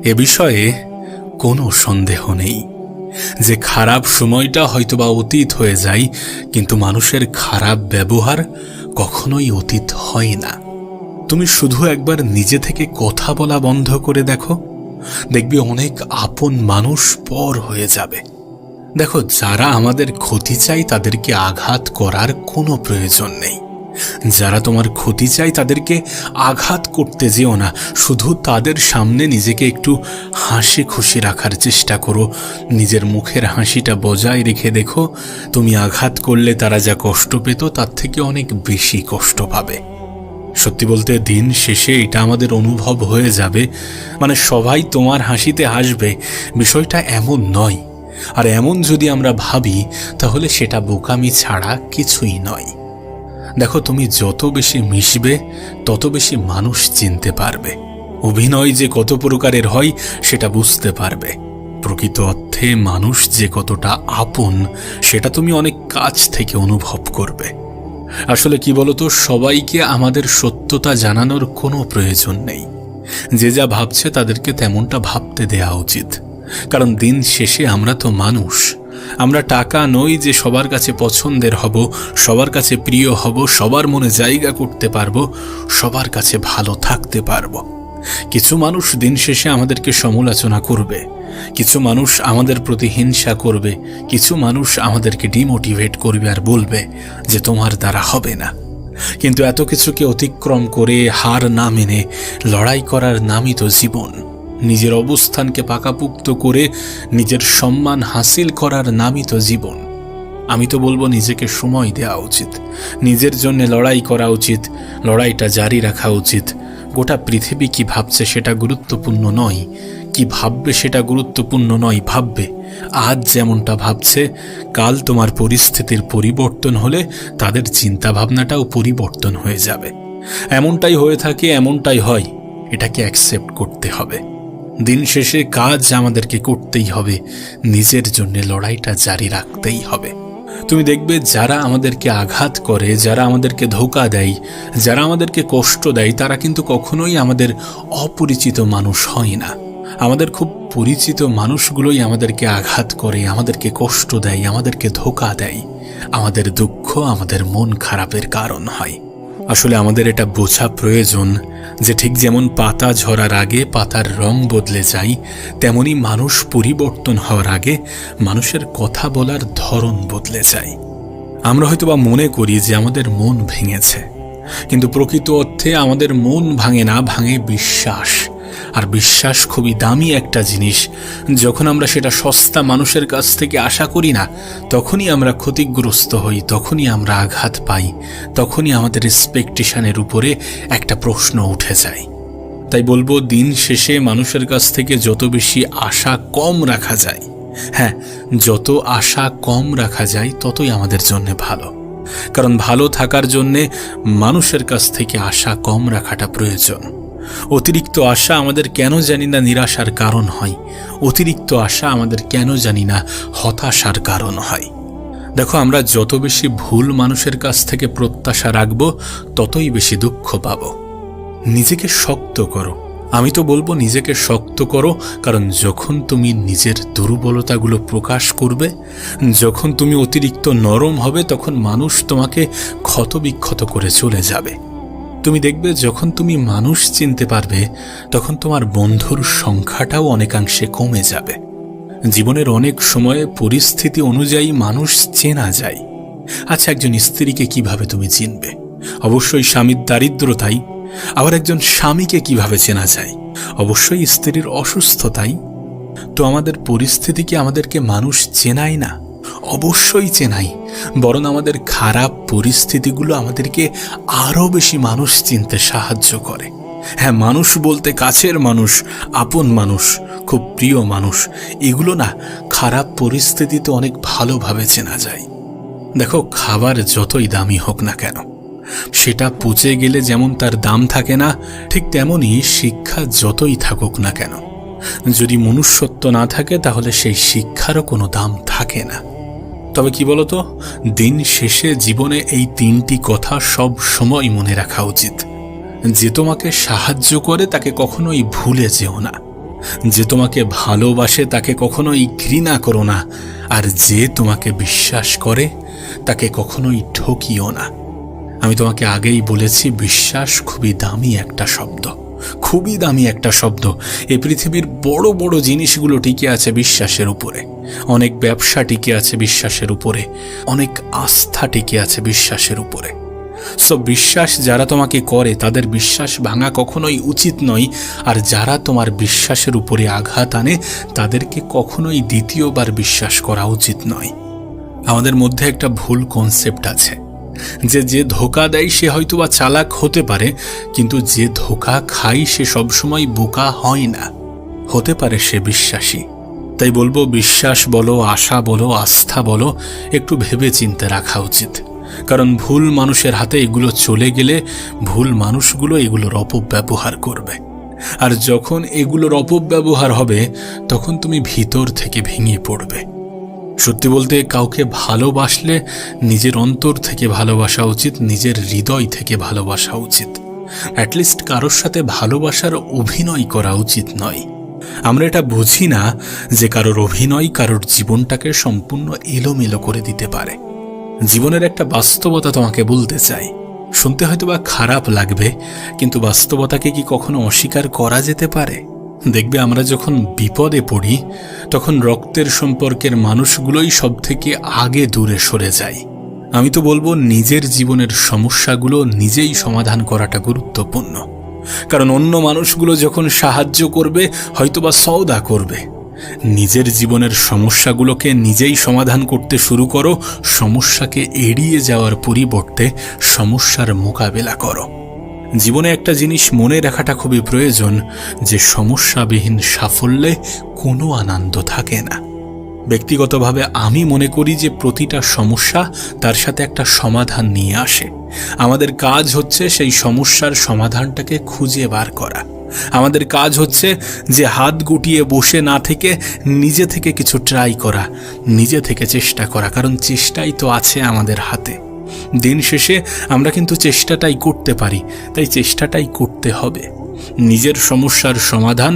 এ বিষয়ে কোনো সন্দেহ নেই যে খারাপ সময়টা হয়তোবা অতীত হয়ে যায়, কিন্তু মানুষের খারাপ ব্যবহার কখনোই অতীত হয় না। তুমি শুধু একবার নিজে থেকে কথা বলা বন্ধ করে দেখো, দেখবি অনেক আপন মানুষ পর হয়ে যাবে। দেখো, যারা আমাদের ক্ষতি চাই তাদেরকে আঘাত করার কোনো প্রয়োজন নেই। যারা তোমার ক্ষতি চাই তাদেরকে আঘাত করতে যেও না, শুধু তাদের সামনে নিজেকে একটু হাসি খুশি রাখার চেষ্টা করো। নিজের মুখের হাসিটা বজায় রেখে দেখো, তুমি আঘাত করলে তারা যা কষ্ট পেত তার থেকে অনেক বেশি কষ্ট পাবে। সত্যি বলতে দিন শেষে এটা আমাদের অনুভব হয়ে যাবে, মানে সবাই তোমার হাসিতে হাসবে, বিষয়টা এমন নয়। আর এমন যদি আমরা ভাবি তাহলে সেটা বোকামি ছাড়া কিছুই নয়। দেখো, তুমি যত বেশি মিশবে তত বেশি মানুষ চিনতে পারবে। অভিনয় যে কত প্রকারের হয় সেটা বুঝতে পারবে। প্রকৃত অর্থে মানুষ যে কতটা আপন সেটা তুমি অনেক কাছ থেকে অনুভব করবে। আসলে কি বলতো, সবাইকে আমাদের সত্যতা জানানোর কোনো প্রয়োজন নেই। যে যা ভাবছে তাদেরকে তেমনটা ভাবতে দেয়া উচিত, কারণ দিন শেষে আমরা তো মানুষ। আমরা টাকা নই যে সবার কাছে পছন্দের হব, সবার কাছে প্রিয় হব, সবার মনে জায়গা করতে পারবো, সবার কাছে ভালো থাকতে পারবো। কিছু মানুষ দিন শেষে আমাদেরকে সমালোচনা করবে, কিছু মানুষ আমাদের প্রতি হিংসা করবে, কিছু মানুষ আমাদেরকে ডিমোটিভেট করবে আর বলবে যে তোমার দ্বারা হবে না। কিন্তু এত কিছুকে অতিক্রম করে হার না মেনে লড়াই করার নামই তো জীবন। নিজের অবস্থানকে পাকাপুক্ত করে নিজের সম্মান হাসিল করার নামই তো জীবন। আমি তো বলবো নিজেকে সময় দেওয়া উচিত, নিজের জন্য লড়াই করা উচিত, লড়াইটা জারি রাখা উচিত। গোটা পৃথিবী কি ভাবছে সেটা গুরুত্বপূর্ণ নয়, কি ভাববে সেটা গুরুত্বপূর্ণ নয়। ভাববে আজ যেমনটা ভাবছে, কাল তোমার পরিস্থিতির পরিবর্তন হলে তাদের চিন্তা ভাবনাটাও পরিবর্তন হয়ে যাবে। এমনটাই হয়ে থাকে, এমনটাই হয়, এটাকে অ্যাকসেপ্ট করতে হবে। দিন শেষে কাজ আমাদেরকে করতেই হবে, নিজের জন্য লড়াইটা জারি রাখতেই হবে। তুমি দেখবে যারা আমাদেরকে আঘাত করে, যারা আমাদেরকে ধোঁকা দেয়, যারা আমাদেরকে কষ্ট দেয়, তারা কিন্তু কখনোই আমাদের অপরিচিত মানুষ হয় না। আমাদের খুব পরিচিত মানুষগুলোই আমাদেরকে আঘাত করে, আমাদেরকে কষ্ট দেয়, আমাদেরকে ধোঁকা দেয়। আমাদের দুঃখ আমাদের মন খারাপের কারণ হয়। আসলে আমাদের এটা বোঝা প্রয়োজন যে ঠিক যেমন পাতা ঝরার আগে পাতার রং বদলে যায়, তেমনি মানুষ পরিবর্তন হওয়ার আগে মানুষের কথা বলার ধরন বদলে যায়। আমরা হয়তোবা মনে করি যে আমাদের মন ভেঙেছে, কিন্তু প্রকৃত অর্থে আমাদের মন ভাঙে না, ভাঙে বিশ্বাস। আর বিশ্বাস খুবই দামি একটা জিনিস। যখন আমরা সেটা সস্তা মানুষের কাছ থেকে আশা করি না, তখনই আমরা ক্ষতিগ্রস্ত হই, তখনই আমরা আঘাত পাই, তখনই আমাদের এক্সপেকটেশনের উপরে একটা প্রশ্ন উঠে যায়। তাই বলবো, দিন শেষে মানুষের কাছ থেকে যত বেশি আশা কম রাখা যায়, হ্যাঁ, যত আশা কম রাখা যায় ততই আমাদের জন্য ভালো। কারণ ভালো থাকার জন্যে মানুষের কাছ থেকে আশা কম রাখাটা প্রয়োজন। অতিরিক্ত আশা আমাদের কেন জানি না নিরাশার কারণ হয়, অতিরিক্ত আশা আমাদের কেন জানি না হতাশার কারণ হয়। দেখো, আমরা যত বেশি ভুল মানুষের কাছ থেকে প্রত্যাশা রাখবো ততই বেশি দুঃখ পাব। নিজেকে শক্ত করো, আমি তো বলবো নিজেকে শক্ত করো। কারণ যখন তুমি নিজের দুর্বলতাগুলো প্রকাশ করবে, যখন তুমি অতিরিক্ত নরম হবে, তখন মানুষ তোমাকে ক্ষতবিক্ষত করে চলে যাবে। তুমি দেখবে যখন তুমি মানুষ চিনতে পারবে, তখন তোমার বন্ধুর সংখ্যাটাও অনেকাংশে কমে যাবে। জীবনের অনেক সময়ে পরিস্থিতি অনুযায়ী মানুষ চেনা যায়। আচ্ছা, একজন স্ত্রীকে কিভাবে তুমি চিনবে? অবশ্যই স্বামীর দারিদ্রতাই। আবার একজন স্বামীকে কিভাবে চেনা যায়? অবশ্যই স্ত্রীর অসুস্থতাই। তো আমাদের পরিস্থিতি কি আমাদেরকে মানুষ চেনায় না? অবশ্যই চেনাই, বরং আমাদের খারাপ পরিস্থিতিগুলো আমাদেরকে আরো বেশি মানুষ চিনতে সাহায্য করে। হ্যাঁ, মানুষ বলতে কাছের মানুষ, আপন মানুষ, খুব প্রিয় মানুষ, এগুলো না খারাপ পরিস্থিতিতে অনেক ভালোভাবে চেনা যায়। দেখো, খাবার যতই দামি হোক না কেন, সেটা পচে গেলে যেমন তার দাম থাকে না, ঠিক তেমনই শিক্ষা যতই থাকুক না কেন, যদি মনুষ্যত্ব না থাকে তাহলে সেই শিক্ষারও কোনো দাম থাকে না। তবে কি বলতো, দিন শেষে জীবনে এই তিনটি কথা সব সময় মনে রাখা উচিত। যে তোমাকে সাহায্য করে তাকে কখনোই ভুলে যেও না। যে তোমাকে ভালোবাসে তাকে কখনোই ঘৃণা করো না, আর যে তোমাকে বিশ্বাস করে তাকে কখনোই ঠকিও না। আমি তোমাকে আগেই বলেছি, বিশ্বাস খুবই দামি একটা শব্দ, খুবই দামি একটা শব্দ। এই পৃথিবীর বড় বড় জিনিসগুলো টিকে আছে বিশ্বাসের উপরে, অনেক ব্যবসা টিকে আছে বিশ্বাসের উপরে, অনেক আস্থা টিকে আছে বিশ্বাসের উপরে। সব বিশ্বাস যারা তোমাকে করে তাদের বিশ্বাস ভাঙা কখনোই উচিত নয়, আর যারা তোমার বিশ্বাসের উপরে আঘাত আনে তাদেরকে কখনোই দ্বিতীয়বার বিশ্বাস করা উচিত নয়। আমাদের মধ্যে একটা ভুল কনসেপ্ট আছে যে ধোঁকা দেয় সে হয়তোবা চালাক হতে পারে, কিন্তু যে ধোঁকা খায় সে সবসময় বোকা হয় না, হতে পারে সে বিশ্বাসী। তাই বলবো, বিশ্বাস বলো, আশা বলো, আস্থা বলো, একটু ভেবে চিন্তে রাখা উচিত। কারণ ভুল মানুষের হাতে এগুলো চলে গেলে ভুল মানুষগুলো এগুলোর অপব্যবহার করবে, আর যখন এগুলোর অপব্যবহার হবে তখন তুমি ভিতর থেকে ভেঙে পড়বে। সত্যি বলতে, কাউকে ভালোবাসলে নিজের অন্তর থেকে ভালোবাসা উচিত, নিজের হৃদয় থেকে ভালোবাসা উচিত। অ্যাটলিস্ট কারোর সাথে ভালোবাসার অভিনয় করা উচিত নয়। আমরা এটা বুঝি না যে কারোর অভিনয় কারোর জীবনটাকে সম্পূর্ণ এলোমেলো করে দিতে পারে। জীবনের একটা বাস্তবতা তোমাকে বলতে চাই, শুনতে হয়তো বা খারাপ লাগবে, কিন্তু বাস্তবতাকে কি কখনো অস্বীকার করা যেতে পারে? দেখবে, আমরা যখন বিপদে পড়ি তখন রক্তের সম্পর্কের মানুষগুলোই সব থেকে আগে দূরে সরে যায়। আমি তো বলবো, নিজের জীবনের সমস্যাগুলো নিজেই সমাধান করাটা গুরুত্বপূর্ণ। কারণ অন্য মানুষগুলো যখন সাহায্য করবে হয়তোবা সওদা করবে। নিজের জীবনের সমস্যাগুলোকে নিজেই সমাধান করতে শুরু করো, সমস্যাকে এড়িয়ে যাওয়ার পরিবর্তে সমস্যার মোকাবেলা করো। জীবনে একটা জিনিস মনে রাখাটা খুবই প্রয়োজন, যে সমস্যাবিহীন সাফল্যে কোনো আনন্দ থাকে না। ব্যক্তিগতভাবে আমি মনে করি যে প্রতিটা সমস্যা তার সাথে একটা সমাধান নিয়ে আসে। আমাদের কাজ হচ্ছে সেই সমস্যার সমাধানটাকে খুঁজে বার করা। আমাদের কাজ হচ্ছে যে হাত গুটিয়ে বসে না থেকে নিজে থেকে কিছু ট্রাই করা, নিজে থেকে চেষ্টা করা, কারণ চেষ্টাই তো আছে আমাদের হাতে। দিন শেষে আমরা কিন্তু চেষ্টাটাই করতে পারি, তাই চেষ্টাটাই করতে হবে। নিজের সমস্যার সমাধান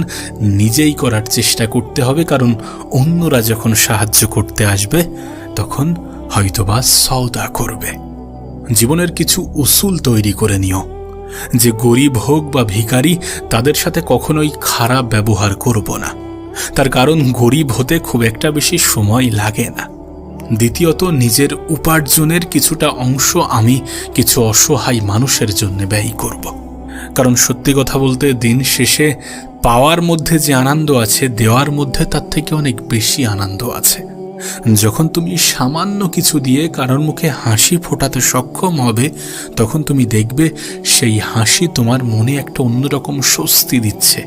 নিজেই করার চেষ্টা করতে হবে, কারণ অন্যরা যখন সাহায্য করতে আসবে তখন হয়তোবা সওদা করবে। জীবনের কিছু উসুল তৈরি করে নিও, যে গরিব হোক বা ভিখারি তাদের সাথে কখনোই খারাপ ব্যবহার করব না। তার কারণ গরিব হতে খুব একটা বেশি সময় লাগে না। দ্বিতীয়ত, নিজের উপার্জনের কিছুটা অংশ আমি কিছু অসহায় মানুষের জন্য ব্যয় করব। কারণ সত্যি কথা বলতে, দিন শেষে পাওয়ার মধ্যে যে আনন্দ আছে, দেওয়ার মধ্যে তার থেকে অনেক বেশি আনন্দ আছে। যখন তুমি সামান্য কিছু দিয়ে কারোর মুখে হাসি ফোটাতে সক্ষম হবে, তখন তুমি দেখবে সেই হাসি তোমার মনে একটা অন্যরকম স্বস্তি দিচ্ছে,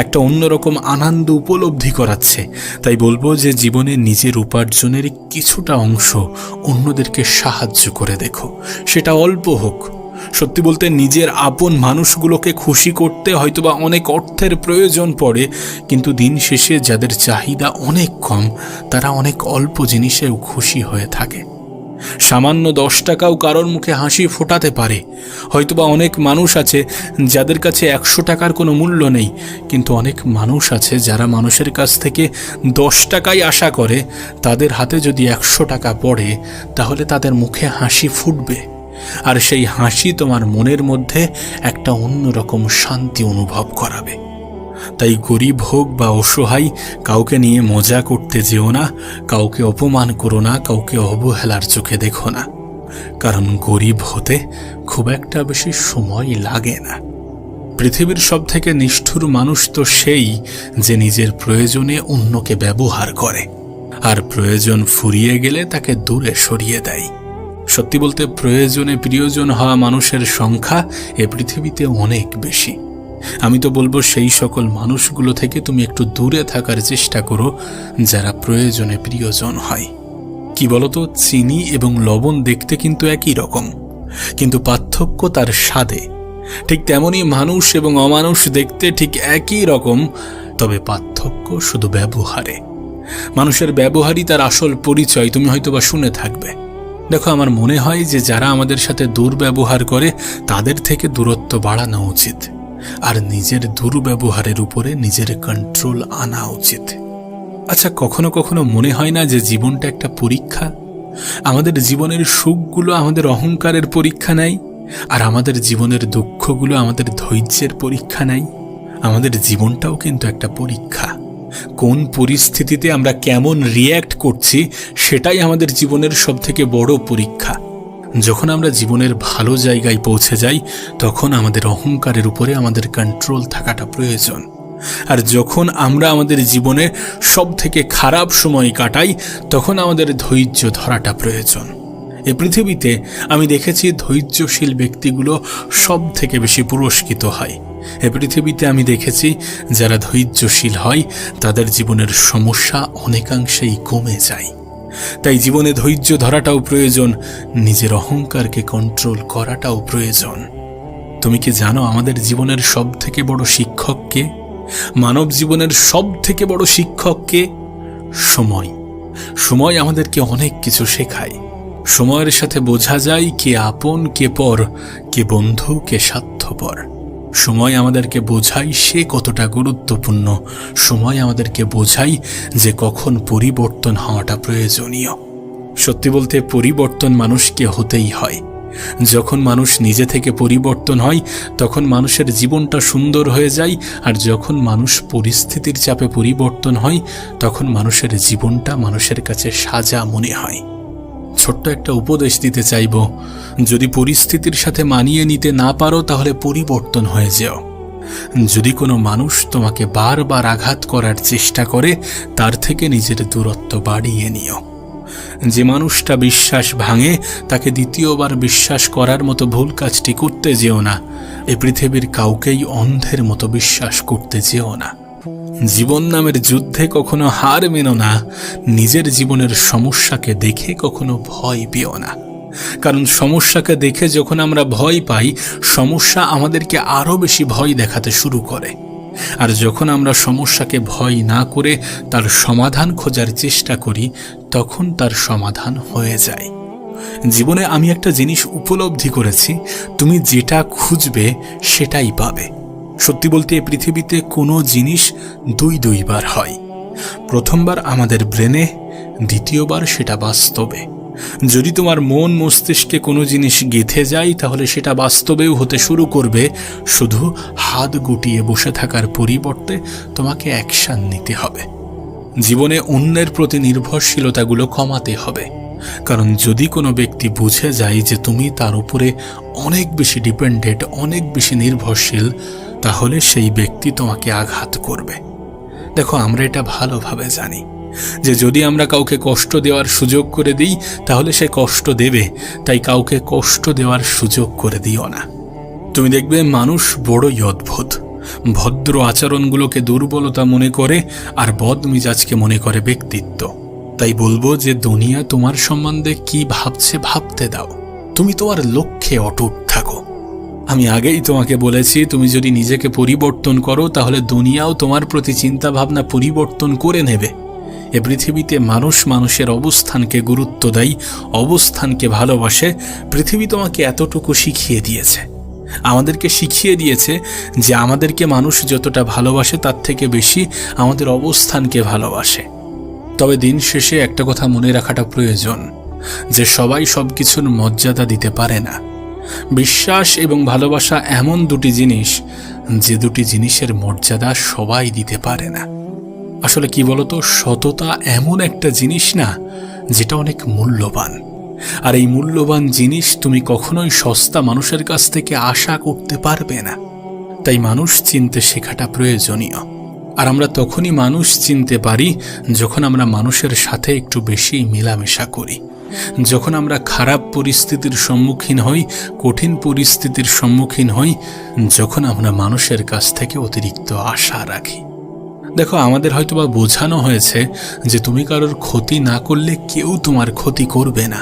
একটা অন্যরকম আনন্দ উপলব্ধি করাচ্ছে। তাই বলবো যে জীবনে নিজের উপার্জনের কিছুটা অংশ অন্যদেরকে সাহায্য করে দেখো, সেটা অল্প হোক। সত্যি বলতে, নিজের আপন মানুষগুলোকে খুশি করতে হয়তোবা অনেক অর্থের প্রয়োজন পড়ে, কিন্তু দিন শেষে যাদের চাহিদা অনেক কম তারা অনেক অল্প জিনিসেও খুশি হয়ে থাকে। সামান্য 10 টাকাও কারোর মুখে হাসি ফোটাতে পারে। হয়তোবা অনেক মানুষ আছে যাদের কাছে 100 টাকার কোনো মূল্য নেই, কিন্তু অনেক মানুষ আছে যারা মানুষের কাছ থেকে 10 টাকাই আশা করে। তাদের হাতে যদি 100 টাকা পড়ে তাহলে তাদের মুখে হাসি ফুটবে, আর সেই হাসি তোমার মনের মধ্যে একটা অন্যরকম শান্তি অনুভব করাবে। তাই গরিব হোক বা অসহায়, কাউকে নিয়ে মজা করতে যেও না, কাউকে অপমান করো না, কাউকে অবহেলার চোখে দেখো না। কারণ গরিব হতে খুব একটা বেশি সময় লাগে না। পৃথিবীর সব থেকে নিষ্ঠুর মানুষ তো সেই যে নিজের প্রয়োজনে অন্যকে ব্যবহার করে, আর প্রয়োজন ফুরিয়ে গেলে তাকে দূরে সরিয়ে দেয়। সত্যি বলতে, প্রয়োজনে প্রিয়জন হওয়া মানুষের সংখ্যা এ পৃথিবীতে অনেক বেশি। আমি তো বলবো, সেই সকল মানুষগুলো থেকে তুমি একটু দূরে থাকার চেষ্টা করো যারা প্রয়োজনে প্রিয়জন হয়। কি বলতো, চিনি এবং লবণ দেখতে কিন্তু একই রকম, কিন্তু পার্থক্য তার স্বাদে। ঠিক তেমনি মানুষ এবং অমানুষ দেখতে ঠিক একই রকম, তবে পার্থক্য শুধু ব্যবহারে। মানুষের ব্যবহারই তার আসল পরিচয়, তুমি হয়তোবা শুনে থাকবে। দেখো, আমার মনে হয় যে যারা আমাদের সাথে দুর্ব্যবহার করে তাদের থেকে দূরত্ব বাড়ানো উচিত। আর নিজের দুর্ব্যবহারের উপরে নিজের কন্ট্রোল আনা উচিত। আচ্ছা, কখনো কখনো মনে হয় না যে জীবনটা একটা পরীক্ষা? আমাদের জীবনের সুখগুলো আমাদের অহংকারের পরীক্ষা নেয়, আর আমাদের জীবনের দুঃখগুলো আমাদের ধৈর্যের পরীক্ষা নেয়। আমাদের জীবনটাও কিন্তু একটা পরীক্ষা। কোন পরিস্থিতিতে আমরা কেমন রিয়্যাক্ট করছি সেটাই আমাদের জীবনের সবথেকে বড় পরীক্ষা। যখন আমরা জীবনের ভালো জায়গায় পৌঁছে যাই তখন আমাদের অহংকারের উপরে আমাদের কন্ট্রোল থাকাটা প্রয়োজন। আর যখন আমরা আমাদের জীবনে সব থেকে খারাপ সময় কাটাই তখন আমাদের ধৈর্য ধরাটা প্রয়োজন। এ পৃথিবীতে আমি দেখেছি ধৈর্যশীল ব্যক্তিগুলো সব থেকে বেশি পুরস্কৃত হয়। এ পৃথিবীতে আমি দেখেছি যারা ধৈর্যশীল হয় তাদের জীবনের সমস্যা অনেকাংশেই কমে যায়। তাই জীবনে ধৈর্য ধরাটাও প্রয়োজন, নিজের অহংকারকে কন্ট্রোল করাটাও প্রয়োজন। তুমি কি জানো আমাদের জীবনের সব থেকে বড় শিক্ষক কে? মানব জীবনের সব থেকে বড় শিক্ষক কে? সময়। সময় আমাদেরকে অনেক কিছু শেখায়। সময়ের সাথে বোঝা যায় কে আপন কে পর, কে বন্ধু কে স্বার্থপর। সময় আমাদেরকে বোঝায় সে কতটা গুরুত্বপূর্ণ। সময় আমাদেরকে বোঝায় যে কখন পরিবর্তন হওয়াটা প্রয়োজনীয়। সত্যি বলতে পরিবর্তন মানুষকে হতেই হয়। যখন মানুষ নিজে থেকে পরিবর্তন হয় তখন মানুষের জীবনটা সুন্দর হয়ে যায়, আর যখন মানুষ পরিস্থিতির চাপে পরিবর্তন হয় তখন মানুষের জীবনটা মানুষের কাছে সাজা মনে হয়। ছোট্ট একটা উপদেশ দিতে চাইব, যদি পরিস্থিতির সাথে মানিয়ে নিতে না পারো তাহলে পরিবর্তন হয়ে যাও। যদি কোনো মানুষ তোমাকে বারবার আঘাত করার চেষ্টা করে তার থেকে নিজের দূরত্ব বাড়িয়ে নিও। যে মানুষটা বিশ্বাস ভাঙে তাকে দ্বিতীয়বার বিশ্বাস করার মতো ভুল কাজটি করতে যেও না। এ পৃথিবীর কাউকেই অন্ধের মতো বিশ্বাস করতে যেও না। জীবন নামের যুদ্ধে কখনো হার মেনো না। নিজের জীবনের সমস্যাকে দেখে কখনো ভয় পেও না, কারণ সমস্যাকে দেখে যখন আমরা ভয় পাই সমস্যা আমাদেরকে আরো বেশি ভয় দেখাতে শুরু করে। আর যখন আমরা সমস্যাকে ভয় না করে তার সমাধান খোঁজার চেষ্টা করি তখন তার সমাধান হয়ে যায়। জীবনে আমি একটা জিনিস উপলব্ধি করেছি, তুমি যেটা খুঁজবে সেটাই পাবে। সত্যি বলতে এই পৃথিবীতে কোনো জিনিস দুইবার হয়। প্রথমবার আমাদের ব্রেনে, দ্বিতীয়বার সেটা বাস্তবে। যদি তোমার মন মস্তিষ্কে কোনো জিনিস গেঁথে যায় তাহলে সেটা বাস্তবেও হতে শুরু করবে। শুধু হাত গুটিয়ে বসে থাকার পরিবর্তে তোমাকে অ্যাকশন নিতে হবে। জীবনে অন্যের প্রতি নির্ভরশীলতাগুলো কমাতে হবে, কারণ যদি কোনো ব্যক্তি বুঝে যায় যে তুমি তার উপরে অনেক বেশি ডিপেন্ডেন্ট, অনেক বেশি নির্ভরশীল, তাহলে সেই ব্যক্তি তোমাকে আঘাত করবে। দেখো, আমরা এটা ভালোভাবে জানি যে যদি আমরা কাউকে কষ্ট দেওয়ার সুযোগ করে দিই তাহলে সে কষ্ট দেবে, তাই কাউকে কষ্ট দেওয়ার সুযোগ করে দিও না। তুমি দেখবে মানুষ বড়ই অদ্ভুত। ভদ্র আচরণগুলোকে দুর্বলতা মনে করে আর বদমিজাজকে মনে করে ব্যক্তিত্ব। তাই বলবো যে দুনিয়া তোমার সম্বন্ধে কি ভাবছে ভাবতে দাও, তুমি তোমার লক্ষ্যে অটুট থাকো। আমি আগেই তোমাকে বলেছি, তুমি যদি নিজেকে পরিবর্তন করো তাহলে দুনিয়াও তোমার প্রতি চিন্তা ভাবনা পরিবর্তন করে নেবে। এ পৃথিবীতে মানুষ মানুষের অবস্থানকে গুরুত্ব দেয়, অবস্থানকে ভালোবাসে। পৃথিবী তোমাকে এতটুকু শিখিয়ে দিয়েছে, আমাদেরকে শিখিয়ে দিয়েছে যে আমাদেরকে মানুষ যতটা ভালোবাসে তার থেকে বেশি আমাদের অবস্থানকে ভালোবাসে। তবে দিন শেষে একটা কথা মনে রাখাটা প্রয়োজন যে সবাই সব কিছুর মর্যাদা দিতে পারে না। বিশ্বাস এবং ভালোবাসা এমন দুটি জিনিস যে দুটি জিনিসের মর্যাদা সবাই দিতে পারে না। আসলে কি বলতো, সততা এমন একটা জিনিস না যেটা অনেক মূল্যবান, আর এই মূল্যবান জিনিস তুমি কখনোই সস্তা মানুষের কাছ থেকে আশা করতে পারবে না। তাই মানুষ চিনতে শেখাটা প্রয়োজনীয়। আর আমরা তখনই মানুষ চিনতে পারি যখন আমরা মানুষের সাথে একটু বেশি মেলামেশা করি, যখন আমরা খারাপ পরিস্থিতির সম্মুখীন হই, কঠিন পরিস্থিতির সম্মুখীন হই, যখন আমরা মানুষের কাছ থেকে অতিরিক্ত আশা রাখি। দেখো, আমাদের হয়তোবা বোঝানো হয়েছে যে তুমি কারোর ক্ষতি না করলে কেউ তোমার ক্ষতি করবে না,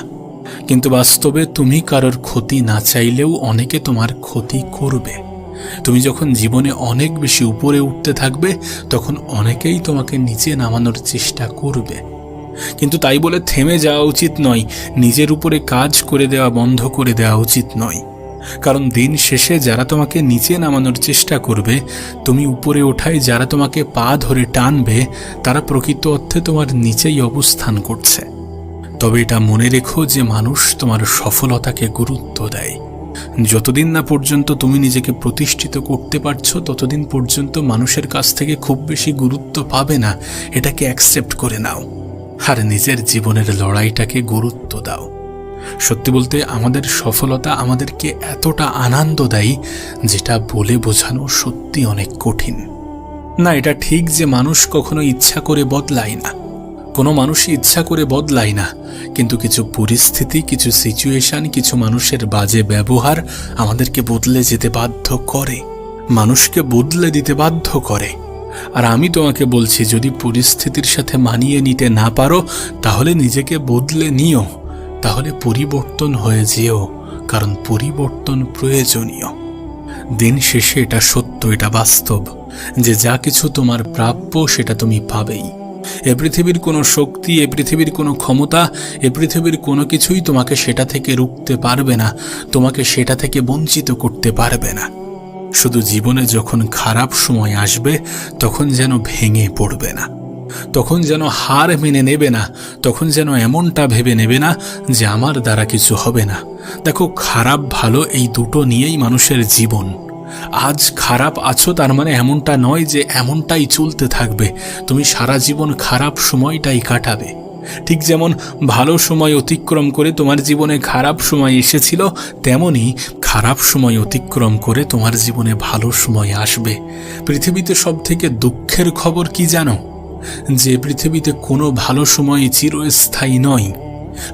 কিন্তু বাস্তবে তুমি কারোর ক্ষতি না চাইলেও অনেকে তোমার ক্ষতি করবে। তুমি যখন জীবনে অনেক বেশি উপরে উঠতে থাকবে তখন অনেকেই তোমাকে নিচে নামানোর চেষ্টা করবে, কিন্তু তাই বলে থেমে যাওয়া উচিত নয়। নিজের উপরে কাজ করে দেওয়া বন্ধ করে দেওয়া উচিত নয়। কারণ দিন শেষে যারা তোমাকে নিচে নামানোর চেষ্টা করবে, তুমি উপরে ওঠায় যারা তোমাকে পা ধরে টানবে, তারা প্রকৃত অর্থে তোমার নিচেই অবস্থান করছে। তবে এটা মনে রেখো যে মানুষ তোমার সফলতাকে গুরুত্ব দেয়। যতদিন না পর্যন্ত তুমি নিজেকে প্রতিষ্ঠিত করতে পারছো, ততদিন পর্যন্ত মানুষের কাছ থেকে খুব বেশি গুরুত্ব পাবে না। এটাকে অ্যাকসেপ্ট করে নাও আর নিজের জীবনের লড়াইটাকে গুরুত্ব দাও। সত্যি বলতে আমাদের সফলতা আমাদেরকে এতটা আনন্দ দেয় যেটা বলে বোঝানো সত্যি অনেক কঠিন। না, এটা ঠিক যে মানুষ কখনো ইচ্ছা করে বদলায় না, কোনো মানুষই ইচ্ছা করে বদলায় না, কিন্তু কিছু পরিস্থিতি, কিছু সিচুয়েশন, কিছু মানুষের বাজে ব্যবহার আমাদেরকে বদলে যেতে বাধ্য করে, মানুষকে বদলে দিতে বাধ্য করে। আর আমি তোমাকে বলছি, যদি পরিস্থিতির সাথে মানিয়ে নিতে না পারো তাহলে নিজেকে বদলে নিও, তাহলে পরিবর্তন হয়ে যেও, কারণ পরিবর্তন প্রয়োজনীয়। দিন শেষে এটা সত্য, এটা বাস্তব যে যা কিছু তোমার প্রাপ্য সেটা তুমি পাবেই। এ পৃথিবীর কোনো শক্তি, এ পৃথিবীর কোনো ক্ষমতা, এ পৃথিবীর কোনো কিছুই তোমাকে সেটা থেকে রুখতে পারবে না, তোমাকে সেটা থেকে বঞ্চিত করতে পারবে না। শুধু জীবনে যখন খারাপ সময় আসবে তখন যেন ভেঙে পড়বে না, তখন যেন হার মেনে নেবে না, তখন যেন এমনটা ভেবে নেবে না যে আমার দ্বারা কিছু হবে না। দেখো, খারাপ ভালো এই দুটো নিয়েই মানুষের জীবন। আজ খারাপ আছো তার মানে এমনটা নয় যে এমনটাই চলতে থাকবে, তুমি সারা জীবন খারাপ সময়টাই কাটাবে। ঠিক যেমন ভালো সময় অতিক্রম করে তোমার জীবনে খারাপ সময় এসেছিল, তেমনি খারাপ সময় অতিক্রম করে তোমার জীবনে ভালো সময় আসবে। পৃথিবীতে সবথেকে দুঃখের খবর কি জানো? যে পৃথিবীতে কোনো ভালো সময় চিরস্থায়ী নয়।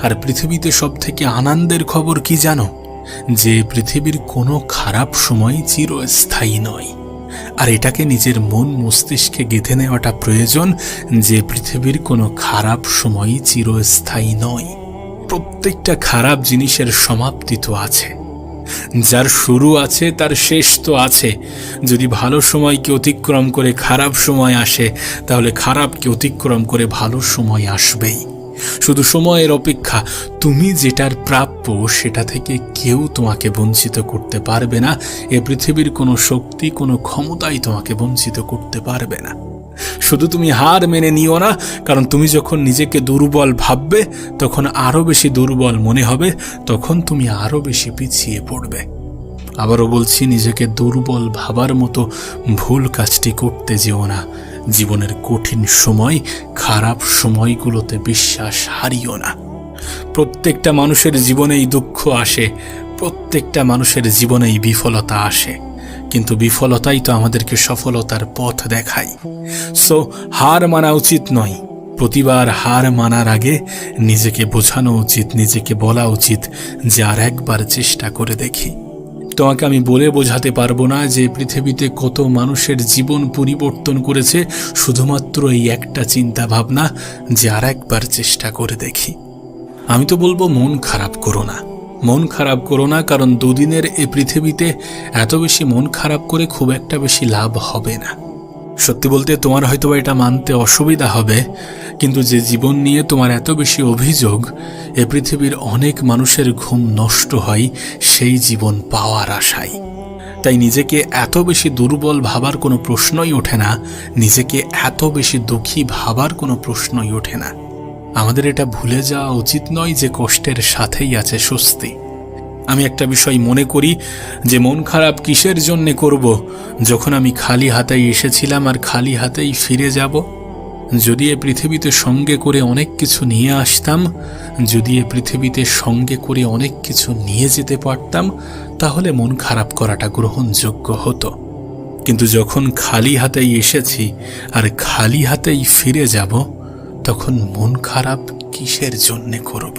আর পৃথিবীতে সবথেকে আনন্দের খবর কি জানো? যে পৃথিবীর কোনো খারাপ সময় চিরস্থায়ী নয়। আর এটাকে নিজের মন মস্তিষ্কে গেঁথে নেওয়াটা প্রয়োজন যে পৃথিবীর কোনো খারাপ সময় চিরস্থায়ী নয়। প্রত্যেকটা খারাপ জিনিসের সমাপ্তি তো আছে, যার শুরু আছে তার শেষ তো আছে। যদি ভালো সময়কে অতিক্রম করে খারাপ সময় আসে, তাহলে খারাপকে অতিক্রম করে ভালো সময় আসবেই। শুধু সময়ের অপেক্ষা। তুমি যেটার প্রাপ্য সেটা থেকে কেউ তোমাকে বঞ্চিত করতে পারবে না। এ পৃথিবীর কোনো শক্তি, কোনো ক্ষমতাই তোমাকে বঞ্চিত করতে পারবে না। শুধু তুমি হার মেনে নিও না, কারণ তুমি যখন নিজেকে দুর্বল ভাববে তখন আরো বেশি দুর্বল মনে হবে, তখন তুমি আরো বেশি পিছিয়ে পড়বে। আবারও বলছি, নিজেকে দুর্বল ভাবার মতো ভুল কাজটি করতে যেও না। জীবনের কঠিন সময়, খারাপ সময়গুলোতে বিশ্বাস হারিও না। প্রত্যেকটা মানুষের জীবনেই দুঃখ আসে, প্রত্যেকটা মানুষের জীবনেই বিফলতা আসে, কিন্তু বিফলতাই তো আমাদেরকে সফলতার পথ দেখায়। সো হার মানা উচিত নয়। প্রতিবার হার মানার আগে নিজেকে বোঝানো উচিত, নিজেকে বলা উচিত যে আর একবার চেষ্টা করে দেখি। তোমাকে আমি বলে বোঝাতে পারবো না যে পৃথিবীতে কত মানুষের জীবন পরিবর্তন করেছে শুধুমাত্র এই একটা চিন্তা ভাবনা যে আর একবার চেষ্টা করে দেখি। আমি তো বলবো মন খারাপ করো না, মন খারাপ করো না, কারণ দুদিনের এ পৃথিবীতে এত বেশি মন খারাপ করে খুব একটা বেশি লাভ হবে না। সত্যি বলতে তোমার হয়তো এটা মানতে অসুবিধা হবে, কিন্তু যে জীবন নিয়ে তোমার এত বেশি অভিযোগ, এ পৃথিবীর অনেক মানুষের ঘুম নষ্ট হয় সেই জীবন পাওয়ার আশায়। তাই নিজেকে এত বেশি দুর্বল ভাবার কোনো প্রশ্নই ওঠে না, নিজেকে এত বেশি দুঃখী ভাবার কোনো প্রশ্নই ওঠে না। আমাদের এটা ভুলে যাওয়া উচিত নয় যে কষ্টের সাথেই আছে স্বস্তি। আমি একটা বিষয় মনে করি যে মন খারাপ কিসের জন্যে করব, যখন আমি খালি হাতেই এসেছিলাম আর খালি হাতেই ফিরে যাব। যদি এ পৃথিবীতে সঙ্গে করে অনেক কিছু নিয়ে আসতাম, যদি এ পৃথিবীতে সঙ্গে করে অনেক কিছু নিয়ে যেতে পারতাম, তাহলে মন খারাপ করাটা গ্রহণযোগ্য হতো। কিন্তু যখন খালি হাতেই এসেছি আর খালি হাতেই ফিরে যাব, তখন মন খারাপ কিসের জন্যে করব?